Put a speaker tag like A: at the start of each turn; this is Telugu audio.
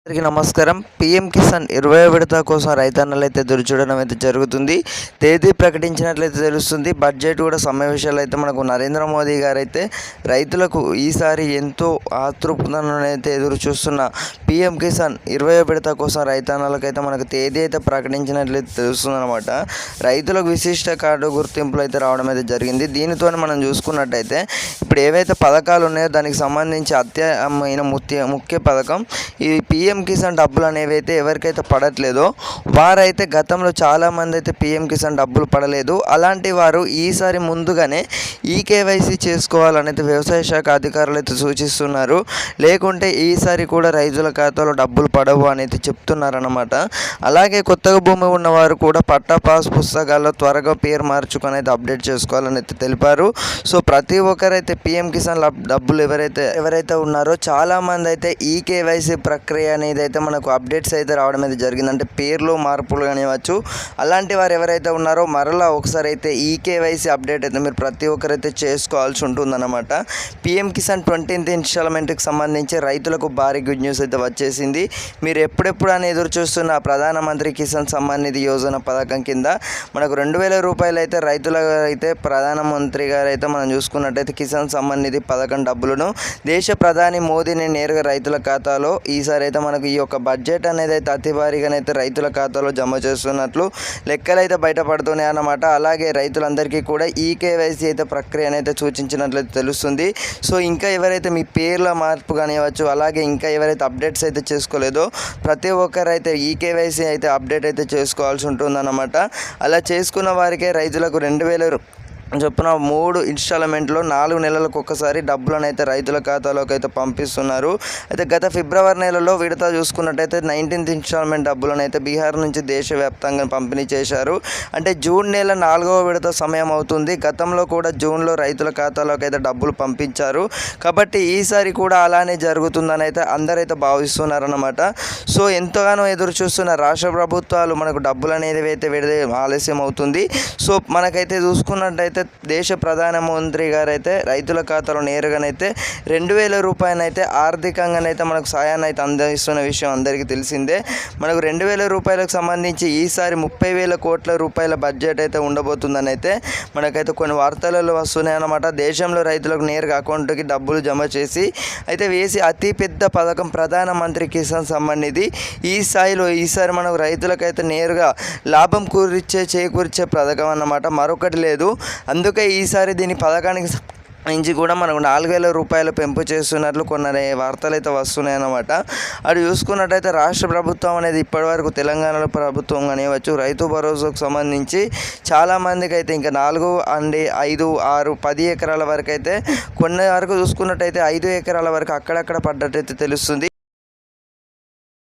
A: అందరికీ నమస్కారం. పీఎం కిసాన్ 20వ విడత కోసం రైతన్నలు అయితే ఎదురుచూడడం అయితే జరుగుతుంది. తేదీ ప్రకటించినట్లయితే తెలుస్తుంది. బడ్జెట్ కూడా సమావేశాలు అయితే మనకు నరేంద్ర మోదీ గారు అయితే రైతులకు ఈసారి ఎంతో ఆతృతను అయితే ఎదురు చూస్తున్న పీఎం కిసాన్ 20వ విడత కోసం రైతన్నలకు అయితే మనకు తేదీ అయితే ప్రకటించినట్లయితే తెలుస్తుంది అనమాట. రైతులకు విశిష్ట కార్డు గుర్తింపులు అయితే రావడం అయితే జరిగింది. దీనితో మనం చూసుకున్నట్టయితే ఇప్పుడు ఏవైతే పథకాలు ఉన్నాయో దానికి సంబంధించి అత్యమైన ముఖ్య పథకం ఈ పీఎం కిసాన్ డబ్బులు అనేవి అయితే ఎవరికైతే పడట్లేదో వారైతే గతంలో చాలామంది అయితే పీఎం కిసాన్ డబ్బులు పడలేదు. అలాంటి వారు ఈసారి ముందుగానే ఈకేవైసీ చేసుకోవాలనేది వ్యవసాయ శాఖ అధికారులు అయితే సూచిస్తున్నారు. లేకుంటే ఈసారి కూడా రైతుల ఖాతాలో డబ్బులు పడవు అనేది చెప్తున్నారన్నమాట. అలాగే కొత్తగా భూమి ఉన్నవారు కూడా పట్టా పాస్ పుస్తకాల్లో త్వరగా పేరు మార్చుకొని అయితే అప్డేట్ చేసుకోవాలని అయితే తెలిపారు. సో ప్రతి ఒక్కరైతే పీఎం కిసాన్ డబ్బులు ఎవరైతే ఉన్నారో చాలామంది అయితే ఈకేవైసీ ప్రక్రియ అనేది అయితే మనకు అప్డేట్స్ అయితే రావడం అయితే జరిగింది. అంటే పేర్లు మార్పులు కానివ్వచ్చు. అలాంటి వారు ఎవరైతే ఉన్నారో మరలా ఒకసారి అయితే ఈకేవైసీ అప్డేట్ అయితే మీరు ప్రతి ఒక్కరైతే చేసుకోవాల్సి ఉంటుందన్నమాట. పీఎం కిసాన్ 20th ఇన్స్టాల్మెంట్కి సంబంధించి రైతులకు భారీ గుడ్ న్యూస్ అయితే వచ్చేసింది. మీరు ఎప్పుడెప్పుడు అని ఎదురు చూస్తున్న ప్రధానమంత్రి కిసాన్ సమ్మాన్ నిధి యోజన పథకం కింద మనకు 2000 రూపాయలు అయితే రైతులకు అయితే ప్రధానమంత్రి గారు అయితే మనం చూసుకున్నట్టయితే కిసాన్ సమ్మాన్ నిధి పథకం డబ్బులను దేశ ప్రధాని మోదీని నేరుగా రైతుల ఖాతాలో ఈసారి అయితే మనకు ఈ యొక్క బడ్జెట్ అనేది అయితే అతి భారీగానైతే రైతుల ఖాతాలో జమ చేస్తున్నట్లు లెక్కలు అయితే బయటపడుతున్నాయి అన్నమాట. అలాగే రైతులందరికీ కూడా ఈకేవైసీ అయితే ప్రక్రియ అయితే సూచించినట్లయితే తెలుస్తుంది. సో ఇంకా ఎవరైతే మీ పేర్ల మార్పు కానివ్వచ్చు, అలాగే ఇంకా ఎవరైతే అప్డేట్స్ అయితే చేసుకోలేదో ప్రతి ఒక్కరైతే ఈకేవైసీ అయితే అప్డేట్ అయితే చేసుకోవాల్సి ఉంటుందన్నమాట. అలా చేసుకున్న వారికే రైతులకు 2000 చొప్పున 3 ఇన్స్టాల్మెంట్లో 4 నెలలకు ఒక్కసారి డబ్బులను అయితే రైతుల ఖాతాలోకి అయితే పంపిస్తున్నారు. అయితే గత ఫిబ్రవరి నెలలో విడత చూసుకున్నట్టయితే 19th ఇన్స్టాల్మెంట్ డబ్బులను అయితే బీహార్ నుంచి దేశవ్యాప్తంగా పంపిణీ చేశారు. అంటే జూన్ నెల 4వ విడత సమయం అవుతుంది. గతంలో కూడా జూన్లో రైతుల ఖాతాలోకి అయితే డబ్బులు పంపించారు. కాబట్టి ఈసారి కూడా అలానే జరుగుతుందని అయితే అందరైతే భావిస్తున్నారన్నమాట. సో ఎంతగానో ఎదురు చూస్తున్న రాష్ట్ర ప్రభుత్వాలు మనకు డబ్బులు అనేది అయితే విడుదల ఆలస్యం అవుతుంది. సో మనకైతే చూసుకున్నట్టయితే దేశ ప్రధానమంత్రి గారు అయితే రైతుల ఖాతాలో నేరుగానైతే 2000 రూపాయలనైతే ఆర్థికంగానైతే మనకు సాయాన్ని అయితే అందిస్తున్న విషయం అందరికీ తెలిసిందే. మనకు 2000 రూపాయలకు సంబంధించి ఈసారి 30,000 కోట్ల రూపాయల బడ్జెట్ అయితే ఉండబోతుందని అయితే మనకైతే కొన్ని వార్తలలో వస్తున్నాయి అన్నమాట. దేశంలో రైతులకు నేరుగా అకౌంట్కి డబ్బులు జమ చేసి అయితే వేసి అతి పెద్ద పథకం ప్రధానమంత్రి కిసాన్ సమ్మాన్ నిధి ఈ స్థాయిలో ఈసారి మనకు రైతులకైతే నేరుగా లాభం చేకూర్చే పథకం అన్నమాట, మరొకటి లేదు. అందుకే ఈసారి దీని పథకానికి నుంచి కూడా మనకు 4,000 రూపాయలు పెంపు చేస్తున్నట్లు కొన్ని వార్తలు అయితే వస్తున్నాయి అన్నమాట. అది చూసుకున్నట్టయితే రాష్ట్ర ప్రభుత్వం అనేది ఇప్పటివరకు తెలంగాణలో ప్రభుత్వం కానివ్వచ్చు రైతు భరోసాకు సంబంధించి చాలామందికి అయితే ఇంకా 4 అండి 5, 6, 10 ఎకరాల వరకు అయితే కొన్ని వరకు చూసుకున్నట్టయితే 5 ఎకరాల వరకు అక్కడక్కడ పడ్డట్టయితే తెలుస్తుంది.